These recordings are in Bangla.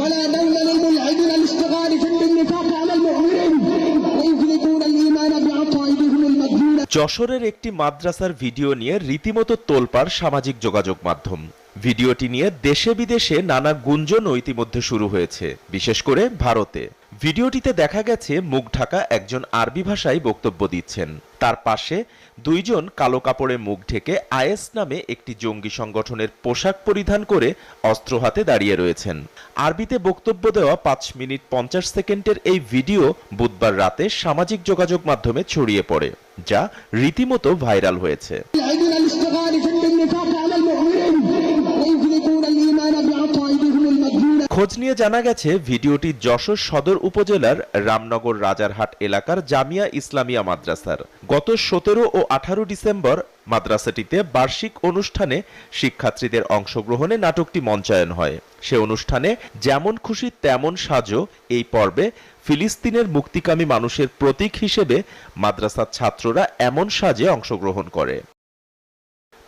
ولا دول للملحدين الاستغاثة بالنفاق على المؤمنين ويفرقون الإيمان بعقائدهم المجنونة। যশোরের একটি মাদ্রাসার ভিডিও নিয়ে রীতিমতো তোলপাড় সামাজিক যোগাযোগ মাধ্যম। ভিডিওটি নিয়ে দেশে বিদেশে নানা গুঞ্জন ইতিমধ্যে শুরু হয়েছে, বিশেষ করে ভারতে। ভিডিওটিতে দেখা গেছে মুখ ঢাকা একজন আরবি ভাষায় বক্তব্য দিচ্ছেন। তার পাশে দুইজন কালো কাপড়ে মুখ ঢেকে আইএস নামে একটি জঙ্গি সংগঠনের পোশাক পরিধান করে অস্ত্র হাতে দাঁড়িয়ে রয়েছেন। আরবিতে বক্তব্য দেওয়া 5 মিনিট 50 সেকেন্ডের এই ভিডিও বুধবার রাতে সামাজিক যোগাযোগ মাধ্যমে ছড়িয়ে পড়ে, যা রীতিমতো ভাইরাল হয়েছে। খোঁজ নিয়ে জানা গেছে ভিডিওটি যশোর সদর উপজেলার রামনগর রাজারহাট এলাকার জামিয়া ইসলামিয়া মাদ্রাসার। গত 17 ও 18 ডিসেম্বর মাদ্রাসাটিতে বার্ষিক অনুষ্ঠানে শিক্ষার্থীদের অংশগ্রহণে নাটকটি মঞ্চায়ন হয়। সে অনুষ্ঠানে যেমন খুশি তেমন সাজো এই পর্বে ফিলিস্তিনের মুক্তিকামী মানুষের প্রতীক হিসেবে মাদ্রাসার ছাত্ররা এমন সাজে অংশগ্রহণ করে।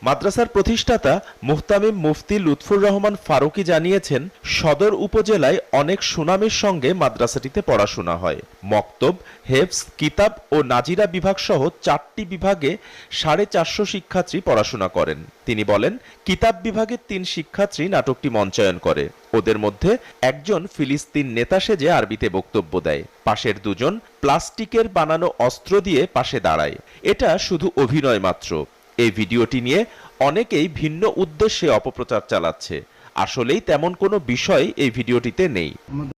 মাদ্রাসার প্রতিষ্ঠাতা মুহতামিম মুফতি লুৎফুর রহমান ফারুকী জানিয়েছেন, সদর উপজেলায় অনেক সুনামের সঙ্গে মাদ্রাসাটিতে পড়াশোনা হয়। মক্তব, হেফজ, কিতাব ও নাজিরা বিভাগ সহ 4টি বিভাগে 450 শিক্ষার্থী পড়াশোনা করেন। তিনি বলেন, কিতাব বিভাগের 3 শিক্ষার্থী নাটকটি মঞ্চায়ন করে। ওদের মধ্যে একজন ফিলিস্তিন নেতা সেজে আরবিতে বক্তব্য দেয়। পাশের দুজন প্লাস্টিকের বানানো অস্ত্র দিয়ে পাশে দাঁড়ায়। এটা শুধু অভিনয় মাত্র। এই ভিডিওটি নিয়ে অনেকেই ভিন্ন উদ্দেশ্যে অপপ্রচার চালাচ্ছে। আসলেই তেমন কোনো বিষয় এই ভিডিওটিতে নেই।